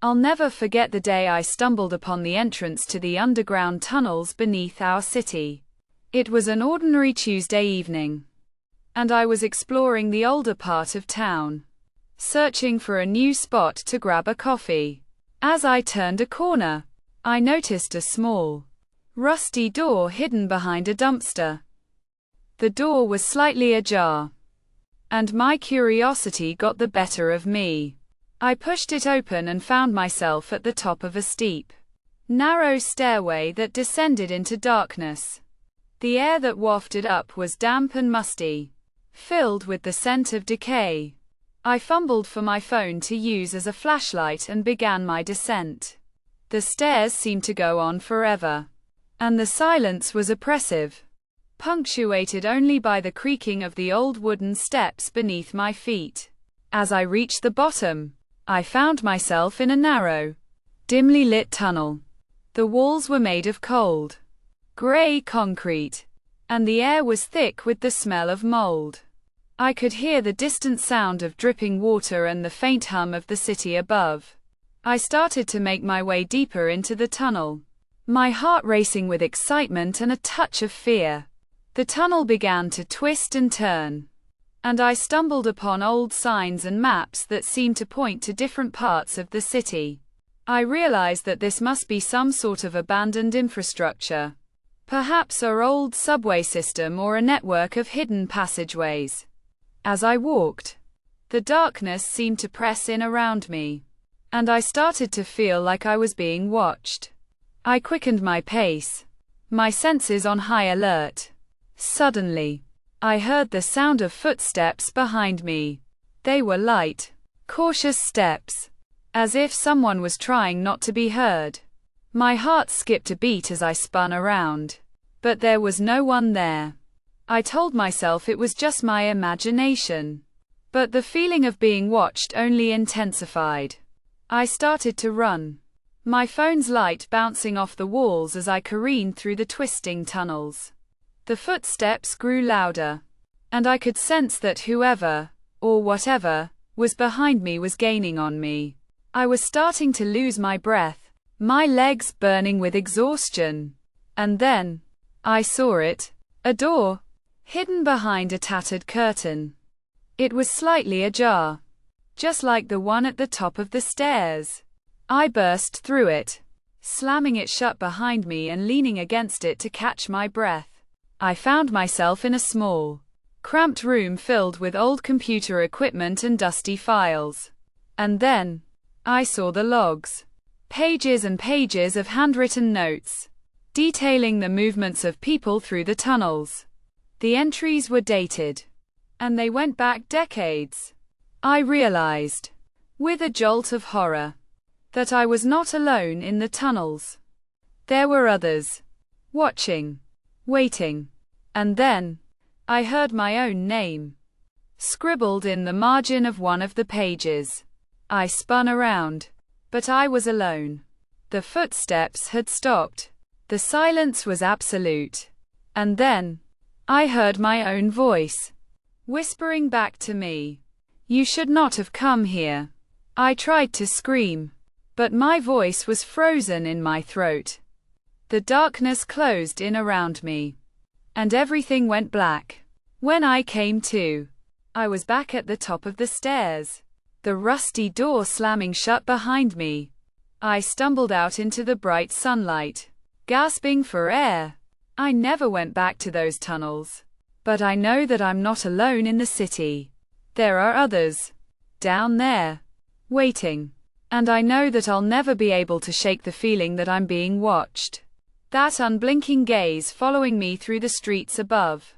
I'll never forget the day I stumbled upon the entrance to the underground tunnels beneath our city. It was an ordinary Tuesday evening, and I was exploring the older part of town, searching for a new spot to grab a coffee. As I turned a corner, I noticed a small, rusty door hidden behind a dumpster. The door was slightly ajar, and my curiosity got the better of me. I pushed it open and found myself at the top of a steep, narrow stairway that descended into darkness. The air that wafted up was damp and musty, filled with the scent of decay. I fumbled for my phone to use as a flashlight and began my descent. The stairs seemed to go on forever, and the silence was oppressive, punctuated only by the creaking of the old wooden steps beneath my feet. As I reached the bottom, I found myself in a narrow, dimly lit tunnel. The walls were made of cold, gray concrete, and the air was thick with the smell of mold. I could hear the distant sound of dripping water and the faint hum of the city above. I started to make my way deeper into the tunnel, my heart racing with excitement and a touch of fear. The tunnel began to twist and turn, and I stumbled upon old signs and maps that seemed to point to different parts of the city. I realized that this must be some sort of abandoned infrastructure, perhaps our old subway system or a network of hidden passageways. As I walked, the darkness seemed to press in around me, and I started to feel like I was being watched. I quickened my pace, my senses on high alert. Suddenly, I heard the sound of footsteps behind me. They were light, cautious steps, as if someone was trying not to be heard. My heart skipped a beat as I spun around, but there was no one there. I told myself it was just my imagination, but the feeling of being watched only intensified. I started to run, my phone's light bouncing off the walls as I careened through the twisting tunnels. The footsteps grew louder, and I could sense that whoever, or whatever, was behind me was gaining on me. I was starting to lose my breath, my legs burning with exhaustion. And then, I saw it, a door, hidden behind a tattered curtain. It was slightly ajar, just like the one at the top of the stairs. I burst through it, slamming it shut behind me and leaning against it to catch my breath. I found myself in a small, cramped room filled with old computer equipment and dusty files. And then, I saw the logs. Pages and pages of handwritten notes, detailing the movements of people through the tunnels. The entries were dated, and they went back decades. I realized, with a jolt of horror, that I was not alone in the tunnels. There were others, watching, waiting. And then, I heard my own name, scribbled in the margin of one of the pages. I spun around, but I was alone. The footsteps had stopped. The silence was absolute. And then, I heard my own voice, whispering back to me, "You should not have come here." I tried to scream, but my voice was frozen in my throat. The darkness closed in around me, and everything went black. When I came to, I was back at the top of the stairs, the rusty door slamming shut behind me. I stumbled out into the bright sunlight, gasping for air. I never went back to those tunnels. But I know that I'm not alone in the city. There are others, down there, waiting. And I know that I'll never be able to shake the feeling that I'm being watched. That unblinking gaze following me through the streets above.